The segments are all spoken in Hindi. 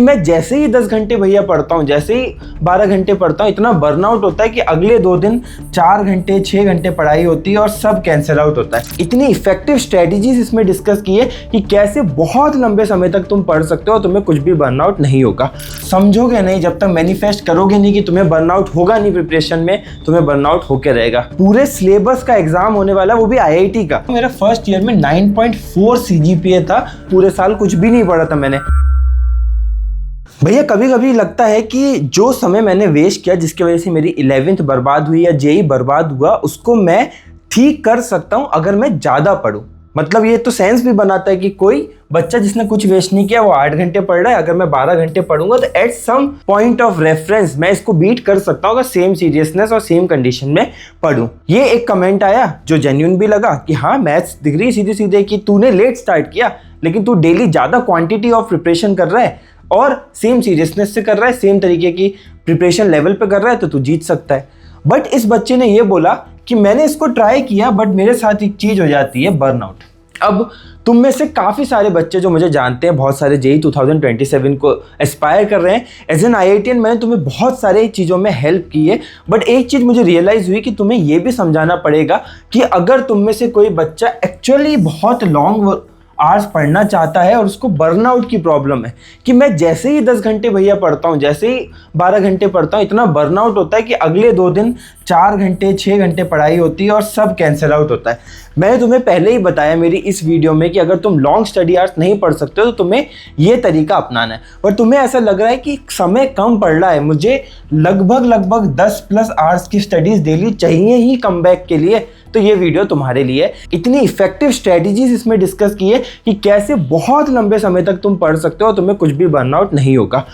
मैं जैसे ही 10 घंटे भैया पढ़ता हूँ, जैसे ही 12 घंटे पढ़ता हूँ, इतना बर्नआउट होता है कि अगले 2 दिन 4 घंटे 6 घंटे पढ़ाई होती है और सब कैंसिल आउट होता है। इतनी इफेक्टिव स्ट्रेटजीज इसमें डिस्कस की है कि कैसे बहुत लंबे समय तक तुम पढ़ सकते हो, तुम्हें कुछ भी बर्नआउट नहीं होगा। समझोगे नहीं, जब तक मैनिफेस्ट करोगे नहीं कि तुम्हें बर्नआउट होगा नहीं प्रिपरेशन में, तुम्हें बर्नआउट होके रहेगा। पूरे सिलेबस का एग्जाम होने वाला, वो भी IIT का। मेरा फर्स्ट ईयर में 9.4 CGPA था, पूरे साल कुछ भी नहीं पढ़ा था मैंने। भैया कभी कभी लगता है कि जो समय मैंने वेस्ट किया, जिसकी वजह से मेरी 11th बर्बाद हुई या JEE बर्बाद हुआ, उसको मैं ठीक कर सकता हूं अगर मैं ज़्यादा पढूं। मतलब ये तो सेंस भी बनाता है कि कोई बच्चा जिसने कुछ वेस्ट नहीं किया वो 8 घंटे पढ़ रहा है, अगर मैं 12 घंटे पढ़ूंगा तो at some point of reference मैं इसको बीट कर सकता हूँ अगर सेम सीरियसनेस और सेम कंडीशन में पढ़ूं। ये एक कमेंट आया जो जेन्युइन भी लगा कि हाँ, मैथ्स डिग्री सीधे सीधे कि तूने लेट स्टार्ट किया लेकिन तू डेली ज़्यादा क्वांटिटी ऑफ प्रिपरेशन कर रहा है और सेम सीरियसनेस से कर रहा है, सेम तरीके की प्रिपरेशन लेवल पे कर रहा है, तो तू जीत सकता है। बट इस बच्चे ने ये बोला कि मैंने इसको ट्राई किया बट मेरे साथ एक चीज़ हो जाती है, बर्नआउट। अब तुम में से काफ़ी सारे बच्चे जो मुझे जानते हैं, बहुत सारे JEE 2027 को एस्पायर कर रहे हैं। एज एन IITian मैंने तुम्हें बहुत सारे चीज़ों में हेल्प की है, बट एक चीज़ मुझे रियलाइज़ हुई कि तुम्हें ये भी समझाना पड़ेगा कि अगर तुम में से कोई बच्चा एक्चुअली बहुत लॉन्ग आवर्स पढ़ना चाहता है और उसको बर्नआउट की प्रॉब्लम है कि मैं जैसे ही 10 घंटे भैया पढ़ता हूँ, जैसे ही 12 घंटे पढ़ता हूँ, इतना बर्नआउट होता है कि अगले 2 दिन 4 घंटे 6 घंटे पढ़ाई होती है और सब कैंसिल आउट होता है। मैंने तुम्हें पहले ही बताया मेरी इस वीडियो में कि अगर तुम लॉन्ग स्टडी आवर्स नहीं पढ़ सकते हो तो तुम्हें ये तरीका अपनाना है। और तुम्हें ऐसा लग रहा है कि समय कम पड़ रहा है, मुझे लगभग 10+ आवर्स की स्टडीज़ डेली चाहिए ही कमबैक के लिए, तो ये वीडियो तुम्हारे लिए। इतनी इफेक्टिव स्ट्रेटजीज इसमें डिस्कस की है कि कैसे बहुत लंबे समय तक तुम पढ़ सकते हो, तुम्हें कुछ भी बर्नआउट नहीं होगा।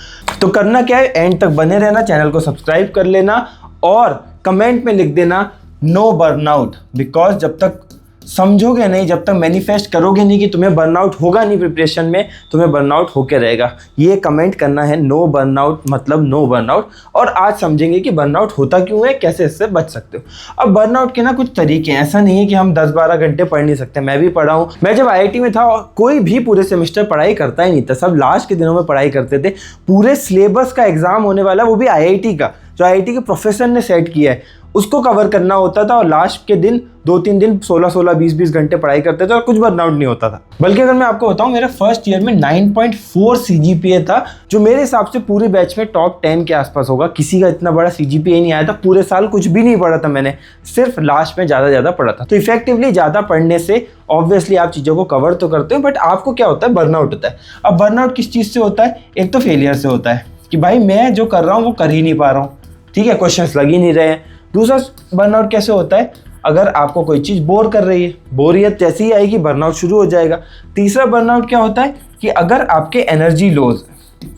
तो करना क्या है, एंड तक बने रहना, चैनल को सब्सक्राइब कर लेना और कमेंट में लिख देना नो बर्नआउट। बिकॉज जब तक समझोगे नहीं, जब तक मैनिफेस्ट करोगे नहीं कि तुम्हें बर्नआउट होगा नहीं प्रिपरेशन में, तुम्हें बर्नआउट होके रहेगा। ये कमेंट करना है, नो बर्नआउट मतलब नो बर्नआउट। और आज समझेंगे कि बर्नआउट होता क्यों है, कैसे इससे बच सकते हो। अब बर्नआउट के ना कुछ तरीके हैं, ऐसा नहीं है कि हम 10-12 घंटे पढ़ नहीं सकते। मैं भी पढ़ा हूँ। मैं जब IIT में था कोई भी पूरे सेमेस्टर पढ़ाई करता ही नहीं था, सब लास्ट के दिनों में पढ़ाई करते थे। पूरे सिलेबस का एग्जाम होने वाला, वो भी IIT का, जो IIT के प्रोफेसर ने सेट किया है, उसको कवर करना होता था और लास्ट के दिन 2-3 दिन 16-16 20-20 घंटे पढ़ाई करते थे और कुछ बर्नआउट नहीं होता था। बल्कि अगर मैं आपको बताऊं, मेरा फर्स्ट ईयर में 9.4 CGPA था, जो मेरे हिसाब से पूरे बैच में टॉप 10 के आसपास होगा। किसी का इतना बड़ा CGPA नहीं आया था। पूरे साल कुछ भी नहीं पढ़ा था मैंने, सिर्फ लास्ट में ज़्यादा पढ़ा था। तो इफेक्टिवली ज़्यादा पढ़ने से ऑब्वियसली आप चीज़ों को कवर तो करते हो, बट आपको क्या होता है, बर्नआउट होता है। अब बर्नआउट किस चीज़ से होता है? एक तो फेलियर से होता है कि भाई मैं जो कर रहा हूँ वो कर ही नहीं पा रहा हूँ, ठीक है, क्वेश्चंस लग ही नहीं रहे हैं। दूसरा बर्नआउट कैसे होता है? अगर आपको कोई चीज़ बोर कर रही है, बोरियत जैसे ही आएगी बर्नआउट शुरू हो जाएगा। तीसरा बर्नआउट क्या होता है कि अगर आपके एनर्जी लॉस है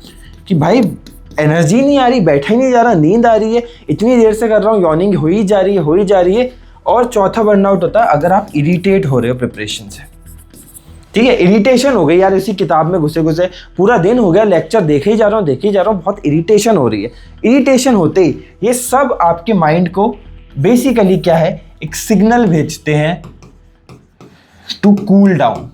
कि भाई एनर्जी नहीं आ रही, बैठा ही नहीं जा रहा, नींद आ रही है, इतनी देर से कर रहा हूँ, यॉर्निंग हो ही जा रही है। और चौथा बर्नआउट होता है अगर आप इरिटेट हो रहे हो प्रिपरेशन से, ठीक है, इरिटेशन हो गई यार, इसी किताब में घुसे पूरा दिन हो गया, लेक्चर देखे ही जा रहा हूँ, बहुत इरिटेशन हो रही है। इरिटेशन होते ही ये सब आपके माइंड को बेसिकली क्या है, एक सिग्नल भेजते हैं टू कूल डाउन।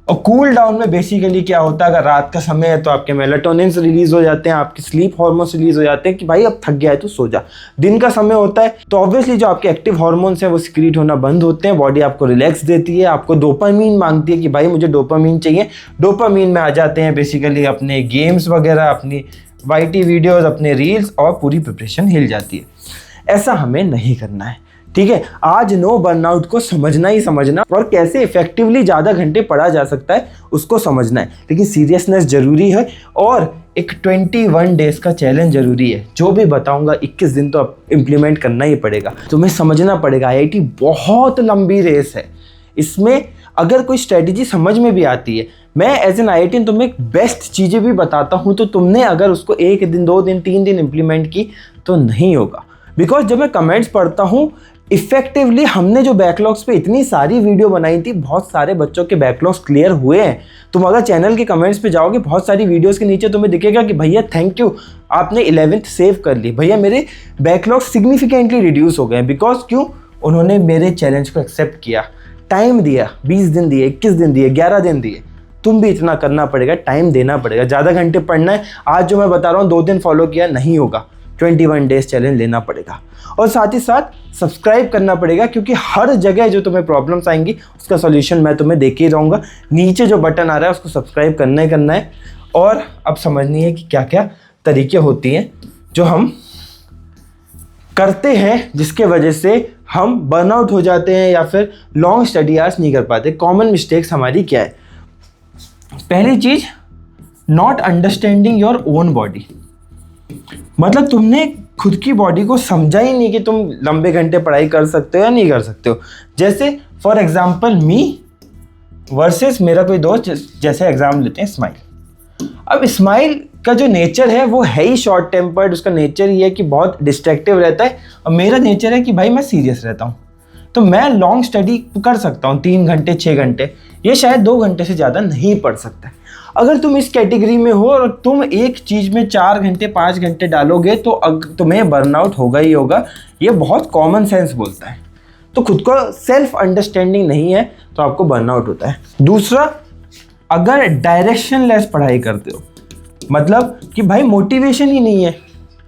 और कूल डाउन में बेसिकली क्या होता है, अगर रात का समय है तो आपके मेलाटोनिन रिलीज हो जाते हैं, आपके स्लीप हार्मोन्स रिलीज हो जाते हैं कि भाई अब थक गया है तो सो जा। दिन का समय होता है तो ऑब्वियसली जो आपके एक्टिव हार्मोन्स हैं वो सिक्रीट होना बंद होते हैं, बॉडी आपको रिलैक्स देती है, आपको डोपामीन मांगती है कि भाई मुझे डोपामीन चाहिए। डोपामीन में आ जाते हैं बेसिकली अपने गेम्स वगैरह, अपनी YT वीडियोज़, अपने रील्स, और पूरी प्रिपरेशन हिल जाती है। ऐसा हमें नहीं करना है, ठीक है। आज नो बर्नआउट को समझना ही समझना, और कैसे इफेक्टिवली ज़्यादा घंटे पढ़ा जा सकता है उसको समझना है। लेकिन सीरियसनेस ज़रूरी है और एक 21 डेज़ का चैलेंज ज़रूरी है। जो भी बताऊंगा 21 दिन तो अब इम्प्लीमेंट करना ही पड़ेगा। तुम्हें समझना पड़ेगा IIT बहुत लंबी रेस है। इसमें अगर कोई स्ट्रेटजी समझ में भी आती है, मैं एज एन IITian तुम्हें बेस्ट चीज़ें भी बताता हूँ, तो तुमने अगर उसको 1 दिन 2 दिन 3 दिन इम्प्लीमेंट की तो नहीं होगा। बिकॉज जब मैं कमेंट्स पढ़ता हूँ, इफेक्टिवली हमने जो बैकलॉग्स पे इतनी सारी वीडियो बनाई थी, बहुत सारे बच्चों के बैकलॉग्स क्लियर हुए हैं। तुम अगर चैनल के कमेंट्स पे जाओगे, बहुत सारी वीडियोस के नीचे तुम्हें दिखेगा कि भैया थैंक यू, आपने 11th सेव कर ली, भैया मेरे बैकलॉग सिग्निफिकेंटली रिड्यूस हो गए। बिकॉज क्यों? उन्होंने मेरे चैलेंज को एक्सेप्ट किया, टाइम दिया, 20 दिन दिए, 21 दिन दिए, 11 दिन दिए। तुम भी इतना करना पड़ेगा, टाइम देना पड़ेगा। ज़्यादा घंटे पढ़ना है, आज जो मैं बता रहा हूँ 2 दिन फॉलो किया नहीं होगा, 21 डेज चैलेंज लेना पड़ेगा। और साथ ही साथ सब्सक्राइब करना पड़ेगा, क्योंकि हर जगह जो तुम्हें प्रॉब्लम्स आएंगी उसका सॉल्यूशन मैं तुम्हें देके ही रहूँगा। नीचे जो बटन आ रहा है उसको सब्सक्राइब करना ही करना है। और अब समझनी है कि क्या क्या तरीके होती हैं जो हम करते हैं जिसके वजह से हम बर्नआउट हो जाते हैं या फिर लॉन्ग स्टडी आवर्स नहीं कर पाते। कॉमन मिस्टेक्स हमारी क्या है? पहली चीज, not understanding your own body. मतलब तुमने खुद की बॉडी को समझा ही नहीं कि तुम लंबे घंटे पढ़ाई कर सकते हो या नहीं कर सकते हो। जैसे फॉर एग्जाम्पल मी वर्सेस मेरा कोई दोस्त, जैसे एग्जाम लेते हैं स्माइल। अब स्माइल का जो नेचर है वो है ही शॉर्ट टेम्पर्ड, उसका नेचर ये है कि बहुत डिस्ट्रैक्टिव रहता है। और मेरा नेचर है कि भाई मैं सीरियस रहता हूँ, तो मैं लॉन्ग स्टडी कर सकता हूँ 3 घंटे 6 घंटे, ये शायद 2 घंटे से ज़्यादा नहीं पढ़ सकता। अगर तुम इस कैटेगरी में हो और तुम एक चीज़ में 4 घंटे 5 घंटे डालोगे तो तुम्हें बर्नआउट होगा ही होगा। ये बहुत कॉमन सेंस बोलता है। तो खुद को सेल्फ अंडरस्टैंडिंग नहीं है तो आपको बर्नआउट होता है। दूसरा, अगर डायरेक्शनलेस पढ़ाई करते हो, मतलब कि भाई मोटिवेशन ही नहीं है,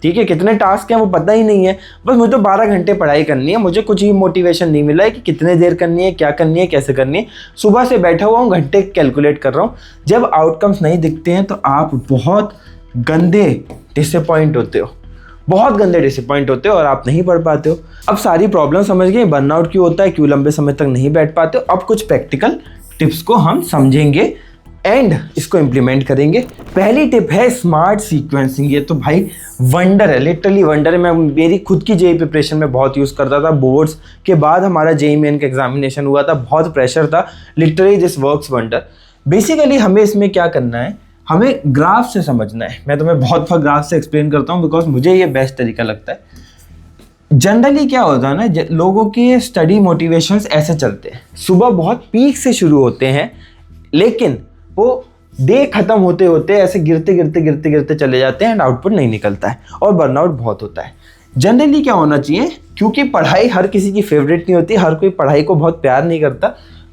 ठीक है, कितने टास्क हैं वो पता ही नहीं है, बस मुझे तो 12 घंटे पढ़ाई करनी है, मुझे कुछ ही मोटिवेशन नहीं मिला है कि कितने देर करनी है, क्या करनी है, कैसे करनी है। सुबह से बैठा हुआ हूँ, घंटे कैलकुलेट कर रहा हूँ। जब आउटकम्स नहीं दिखते हैं तो आप बहुत गंदे डिसअपॉइंट होते हो, बहुत गंदे डिसअपॉइंट होते हो और आप नहीं पढ़ पाते हो। अब सारी प्रॉब्लम समझ गए, बर्नआउट क्यों होता है, क्यों लंबे समय तक नहीं बैठ पाते हो। अब कुछ प्रैक्टिकल टिप्स को हम समझेंगे एंड इसको इम्प्लीमेंट करेंगे। पहली टिप है स्मार्ट सीक्वेंसिंग। ये तो भाई वंडर है, लिटरली वंडर है। मैं मेरी खुद की जेईई प्रिपरेशन में बहुत यूज़ करता था। बोर्ड्स के बाद हमारा जेईई मेन का एग्जामिनेशन हुआ था, बहुत प्रेशर था। Literally this works wonder. Basically हमें इसमें क्या करना है, हमें ग्राफ से समझना है। मैं तुम्हें बहुत बार ग्राफ से एक्सप्लेन करता हूँ बिकॉज मुझे ये बेस्ट तरीका लगता है। जनरली क्या होता है ना, लोगों के स्टडी मोटिवेशंस ऐसे चलते हैं, सुबह बहुत पीक से शुरू होते हैं लेकिन वो डे खत्म होते होते ऐसे गिरते गिरते गिरते गिरते चले जाते हैं एंड आउटपुट नहीं निकलता है और बर्नआउट बहुत होता है। जनरली क्या होना चाहिए, क्योंकि पढ़ाई हर किसी की फेवरेट नहीं होती, हर कोई पढ़ाई को बहुत प्यार नहीं करता,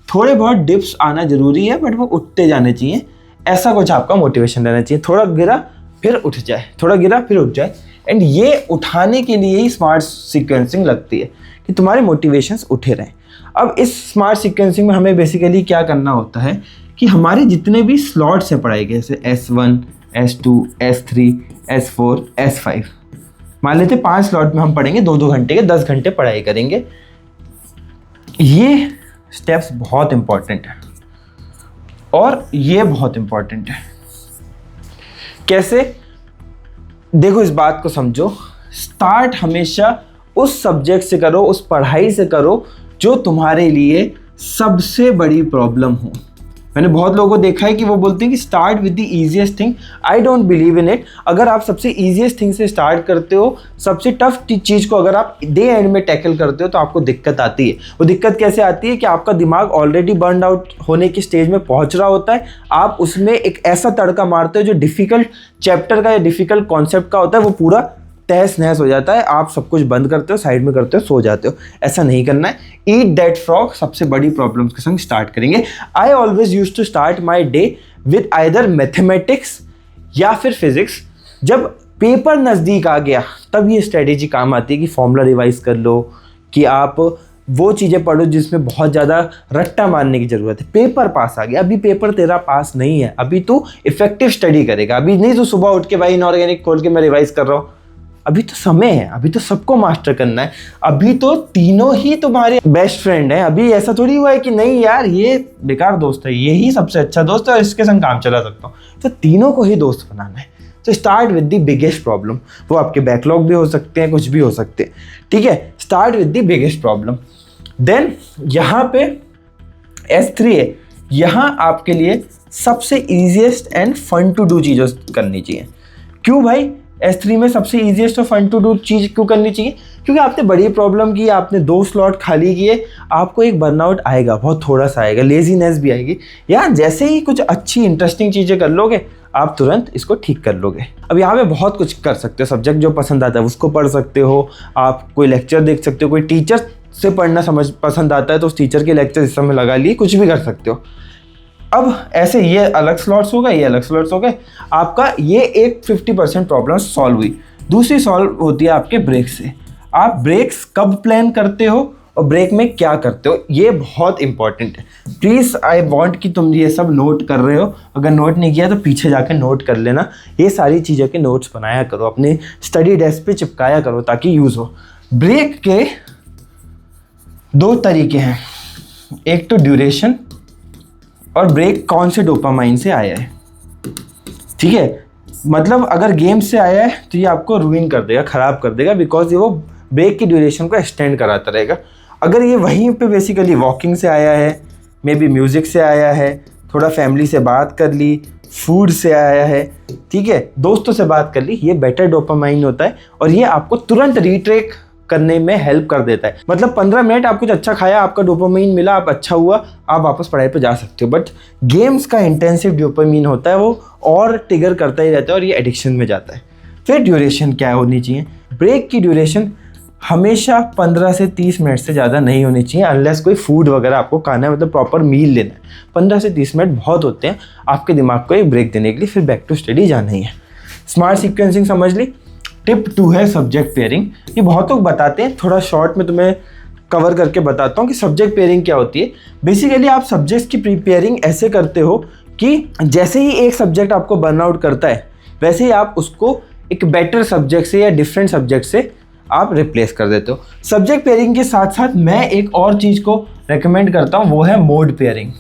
थोड़े बहुत डिप्स आना जरूरी है बट वो उठते जाने चाहिए। ऐसा कुछ आपका मोटिवेशन रहना चाहिए, थोड़ा गिरा फिर उठ जाए, थोड़ा गिरा फिर उठ जाए। एंड ये उठाने के लिए ही स्मार्ट सीक्वेंसिंग लगती है कि तुम्हारे मोटिवेशंस उठे रहें। अब इस स्मार्ट सीक्वेंसिंग में हमें बेसिकली क्या करना होता है कि हमारे जितने भी स्लॉट्स हैं पढ़ाई के, जैसे S1, S2, S3, S4, S5, मान लेते 5 स्लॉट में हम पढ़ेंगे 2-2 घंटे के, 10 घंटे पढ़ाई करेंगे। ये स्टेप्स बहुत इंपॉर्टेंट है और ये बहुत इंपॉर्टेंट है। कैसे? देखो इस बात को समझो, स्टार्ट हमेशा उस सब्जेक्ट से करो, उस पढ़ाई से करो जो तुम्हारे लिए सबसे बड़ी प्रॉब्लम हो। मैंने बहुत लोगों को देखा है कि वो बोलते हैं कि start with the easiest thing. I don't believe in it. अगर आप सबसे इजीएस्ट थिंग से स्टार्ट करते हो, सबसे टफ चीज़ को अगर आप डे एंड में टैकल करते हो तो आपको दिक्कत आती है। वो दिक्कत कैसे आती है कि आपका दिमाग ऑलरेडी बर्न आउट होने की स्टेज में पहुंच रहा होता है, आप उसमें एक ऐसा तड़का मारते हो जो डिफ़िकल्ट चैप्टर का या डिफ़िकल्ट कॉन्सेप्ट का होता है वो पूरा तहस नहस हो जाता है। आप सब कुछ बंद करते हो, साइड में करते हो, सो जाते हो। ऐसा नहीं करना है। ईट दैट फ्रॉग सबसे बड़ी प्रॉब्लम्स के संग स्टार्ट करेंगे। I always used to start my day with either mathematics या फिर फिजिक्स। जब पेपर नज़दीक आ गया तब ये स्ट्रेटेजी काम आती है कि फॉर्मूला रिवाइज कर लो, कि आप वो चीज़ें पढ़ो जिसमें बहुत ज़्यादा रट्टा मारने की ज़रूरत है। पेपर पास आ गया, अभी पेपर तेरा पास नहीं है, अभी तू इफेक्टिव स्टडी करेगा। अभी नहीं तू सुबह उठ के भाई इनऑर्गेनिक खोल के मैं रिवाइज कर रहा हूँ, अभी तो समय है, अभी तो सबको मास्टर करना है। अभी तो तीनों ही तुम्हारे बेस्ट फ्रेंड हैं। अभी ऐसा थोड़ी हुआ है कि नहीं यार ये बेकार दोस्त है, ये ही सबसे अच्छा दोस्त है और इसके संग काम चला सकता हूँ। तो तीनों को ही दोस्त बनाना है। तो start with the biggest problem. वो आपके बैकलॉग भी हो सकते हैं, कुछ भी हो सकते हैं, ठीक है। Start with the biggest problem. Then यहाँ पे S3 है, यहाँ आपके लिए सबसे easiest and fun to do चीज़ करनी चाहिए। क्यों भाई S3 में सबसे ईजिएस्ट और फन टू डू चीज़ क्यों करनी चाहिए? क्योंकि आपने बड़ी प्रॉब्लम की, आपने 2 स्लॉट खाली किए, आपको एक बर्नआउट आएगा, बहुत थोड़ा सा आएगा, लेजीनेस भी आएगी। यार जैसे ही कुछ अच्छी इंटरेस्टिंग चीज़ें कर लोगे आप तुरंत इसको ठीक कर लोगे। अब यहाँ पे बहुत कुछ कर सकते हो। सब्जेक्ट जो पसंद आता है उसको पढ़ सकते हो, आप कोई लेक्चर देख सकते हो, कोई टीचर से पढ़ना पसंद आता है तो उस टीचर के लेक्चर इस समय लगा लिए, कुछ भी कर सकते हो। अब ऐसे ये अलग स्लॉट्स हो गए, ये अलग स्लॉट्स हो गए, आपका ये एक 50% प्रॉब्लम सॉल्व हुई। दूसरी सॉल्व होती है आपके ब्रेक से। आप ब्रेक्स कब प्लान करते हो और ब्रेक में क्या करते हो, ये बहुत इंपॉर्टेंट है। प्लीज़ आई वांट कि तुम ये सब नोट कर रहे हो, अगर नोट नहीं किया तो पीछे जाकर नोट कर लेना। ये सारी चीज़ों के नोट्स बनाया करो, अपने स्टडी डेस्क पे चिपकाया करो ताकि यूज़ हो। ब्रेक के 2 तरीके हैं, एक तो ड्यूरेशन और ब्रेक कौन से डोपामाइन से आया है। ठीक है, मतलब अगर गेम से आया है तो ये आपको रूइन कर देगा, ख़राब कर देगा, बिकॉज ये वो ब्रेक की ड्यूरेशन को एक्सटेंड कराता रहेगा। अगर ये वहीं पे बेसिकली वॉकिंग से आया है, मे बी म्यूज़िक से आया है, थोड़ा फैमिली से बात कर ली, फूड से आया है, ठीक है, दोस्तों से बात कर ली, ये बेटर डोपामाइन होता है और ये आपको तुरंत रीट्रेक करने में हेल्प कर देता है। मतलब 15 मिनट आप कुछ अच्छा खाया, आपका डोपामाइन मिला, आप अच्छा हुआ, आप वापस पढ़ाई पे जा सकते हो। बट गेम्स का इंटेंसिव डोपामाइन होता है, वो और ट्रिगर करता ही रहता है और ये एडिक्शन में जाता है। फिर ड्यूरेशन क्या होनी चाहिए? ब्रेक की ड्यूरेशन हमेशा 15 से 30 मिनट से ज़्यादा नहीं होनी चाहिए, अनलेस कोई फूड वगैरह आपको खाना है, मतलब प्रॉपर मील लेना है। 15 से 30 मिनट बहुत होते हैं आपके दिमाग को एक ब्रेक देने के लिए, फिर बैक टू स्टडी जाना ही है। स्मार्ट सीक्वेंसिंग समझ ली। टिप 2 है सब्जेक्ट पेयरिंग। ये बहुत लोग बताते हैं, थोड़ा शॉर्ट में तुम्हें कवर करके बताता हूँ कि सब्जेक्ट पेयरिंग क्या होती है। बेसिकली आप सब्जेक्ट्स की प्रिपेयरिंग ऐसे करते हो कि जैसे ही एक सब्जेक्ट आपको बर्नआउट करता है, वैसे ही आप उसको एक बेटर सब्जेक्ट से या डिफरेंट सब्जेक्ट से आप रिप्लेस कर देते हो। सब्जेक्ट पेयरिंग के साथ साथ मैं एक और चीज़ को रेकमेंड करता हूँ, वो है मोड पेयरिंग।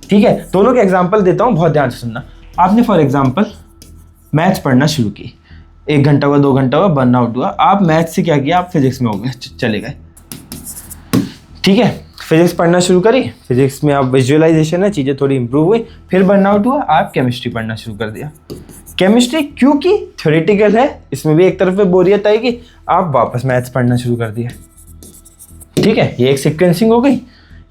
ठीक है, दोनों के एग्जांपल देता हूँ, बहुत ध्यान से सुनना। आपने फॉर एग्जांपल मैथ्स पढ़ना शुरू की, 1 घंटा हुआ, 2 घंटा हुआ, बर्नआउट हुआ, आप मैथ्स से क्या किया, आप फिजिक्स में हो गए, चले गए। ठीक है, फिजिक्स पढ़ना शुरू करी, फिजिक्स में आप विजुअलाइजेशन है, चीज़ें थोड़ी इंप्रूव हुई, फिर बर्नआउट हुआ, आप केमिस्ट्री पढ़ना शुरू कर दिया। केमिस्ट्री क्योंकि थ्योरेटिकल है, इसमें भी एक तरफ पे बोरियत आएगी, आप वापस मैथ्स पढ़ना शुरू कर दिया। ठीक है, ये एक सीक्वेंसिंग हो गई।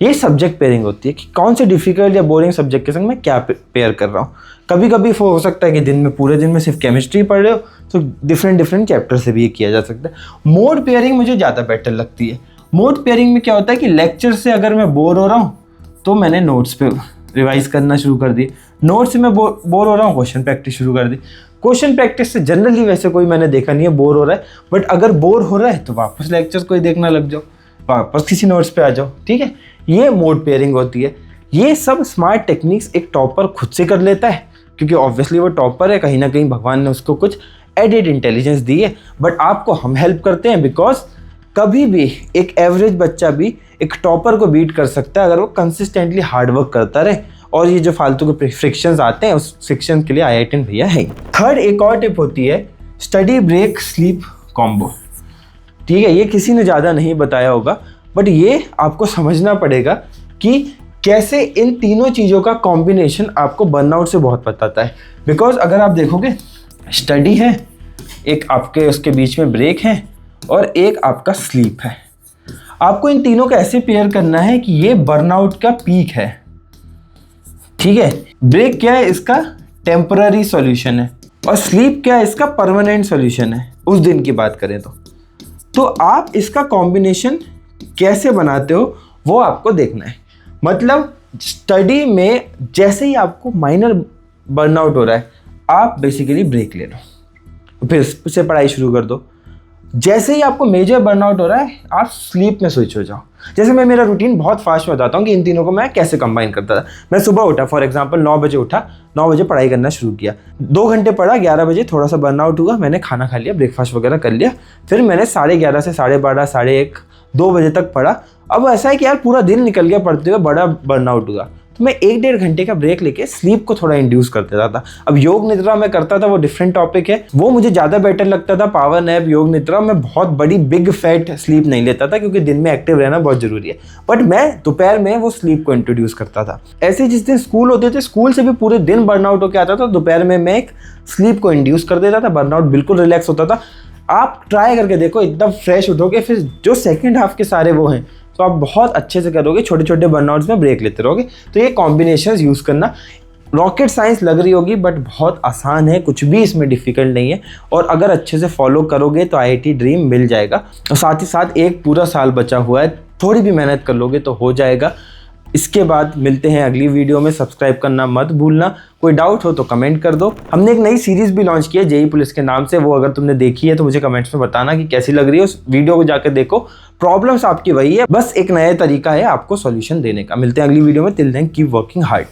ये सब्जेक्ट पेयरिंग होती है कि कौन से डिफिकल्ट या बोरिंग सब्जेक्ट के संग मैं क्या पेयर कर रहा हूँ। कभी कभी हो सकता है कि दिन में, पूरे दिन में सिर्फ केमिस्ट्री पढ़ रहे हो, तो डिफरेंट चैप्टर से भी ये किया जा सकता है। मोड पेयरिंग मुझे ज़्यादा बेटर लगती है। मोड पेयरिंग में क्या होता है कि लेक्चर से अगर मैं बोर हो रहा हूँ तो मैंने नोट्स पे रिवाइज करना शुरू कर दी, नोट्स से मैं बोर हो रहा हूँ, क्वेश्चन प्रैक्टिस शुरू कर दी। क्वेश्चन प्रैक्टिस से जनरली वैसे कोई मैंने देखा नहीं है बोर हो रहा है, बट अगर बोर हो रहा है तो वापस लेक्चर कोई देखना लग जाओ, वापस किसी नोट्स पे आ जाओ। ठीक है, ये मोड पेयरिंग होती है। ये सब स्मार्ट टेक्निक्स एक टॉपर खुद से कर लेता है, क्योंकि ऑब्वियसली वो टॉपर है, कहीं ना कहीं भगवान ने उसको कुछ एडेड इंटेलिजेंस दी है। बट आपको हम हेल्प करते हैं, बिकॉज कभी भी एक एवरेज बच्चा भी एक टॉपर को बीट कर सकता है अगर वो कंसिस्टेंटली हार्डवर्क करता रहे। और ये जो फालतू के फ्रिक्शंस आते हैं, उस फ्रिक्शन के लिए IITian भैया है। थर्ड एक और टिप होती है स्टडी ब्रेक स्लीप कॉम्बो। ठीक है, ये किसी ने ज़्यादा नहीं बताया होगा, बट ये आपको समझना पड़ेगा कि कैसे इन तीनों चीज़ों का कॉम्बिनेशन आपको बर्नआउट से बहुत बताता है। बिकॉज अगर आप देखोगे, स्टडी है, एक आपके उसके बीच में ब्रेक है और एक आपका स्लीप है। आपको इन तीनों को ऐसे पेयर करना है कि ये बर्नआउट का पीक है। ठीक है, ब्रेक क्या है, इसका टेम्पररी सॉल्यूशन है, और स्लीप क्या है, इसका परमानेंट सॉल्यूशन है उस दिन की बात करें तो आप इसका कॉम्बिनेशन कैसे बनाते हो वो आपको देखना है। मतलब स्टडी में जैसे ही आपको माइनर बर्नआउट हो रहा है, आप बेसिकली ब्रेक ले लो, फिर से पढ़ाई शुरू कर दो। जैसे ही आपको मेजर बर्नआउट हो रहा है, आप स्लीप में स्विच हो जाओ। जैसे मैं मेरा रूटीन बहुत फास्ट में बताता हूँ कि इन तीनों को मैं कैसे कंबाइन करता था। मैं सुबह उठा, फॉर एग्जांपल 9 बजे उठा, 9 बजे पढ़ाई करना शुरू किया, 2 घंटे पढ़ा, 11 बजे थोड़ा सा बर्नआउट हुआ, मैंने खाना खा लिया, ब्रेकफास्ट वगैरह कर लिया, फिर मैंने 11:30 से 12:30, 1:30, 2 बजे तक पढ़ा। अब ऐसा है कि यार पूरा दिन निकल गया पढ़ते हुए, बड़ा बर्नआउट हुआ, तो मैं 1-1.5 घंटे का ब्रेक लेके स्लीप को थोड़ा इंड्यूस कर देता था। अब योग निद्रा मैं करता था, वो डिफरेंट टॉपिक है, वो मुझे ज़्यादा बेटर लगता था। पावर नैप, योग निद्रा, मैं बहुत बड़ी बिग फैट स्लीप नहीं लेता था, क्योंकि दिन में एक्टिव रहना बहुत ज़रूरी है। बट मैं दोपहर में वो स्लीप को इंट्रोड्यूस करता था। ऐसे जिस दिन स्कूल होते थे, स्कूल से भी पूरे दिन बर्नआउट होकर आता था, दोपहर में मैं एक स्लीप को इंड्यूस कर देता था, बर्नआउट बिल्कुल रिलैक्स होता था। आप ट्राई करके देखो, एकदम फ्रेश उठोगे, फिर जो सेकेंड हाफ के सारे वो हैं तो आप बहुत अच्छे से करोगे, छोटे छोटे बर्नआउट्स में ब्रेक लेते रहोगे। तो ये कॉम्बिनेशंस यूज़ करना, रॉकेट साइंस लग रही होगी बट बहुत आसान है, कुछ भी इसमें डिफ़िकल्ट नहीं है। और अगर अच्छे से फॉलो करोगे तो IIT ड्रीम मिल जाएगा। और साथ ही साथ एक पूरा साल बचा हुआ है, थोड़ी भी मेहनत कर लोगे तो हो जाएगा। इसके बाद मिलते हैं अगली वीडियो में। सब्सक्राइब करना मत भूलना। कोई डाउट हो तो कमेंट कर दो। हमने एक नई सीरीज भी लॉन्च की है जेई पुलिस के नाम से, वो अगर तुमने देखी है तो मुझे कमेंट्स में बताना कि कैसी लग रही है। उस वीडियो को जाकर देखो। प्रॉब्लम्स आपकी वही है, बस एक नया तरीका है आपको सॉल्यूशन देने का। मिलते हैं अगली वीडियो में। Till then keep working hard.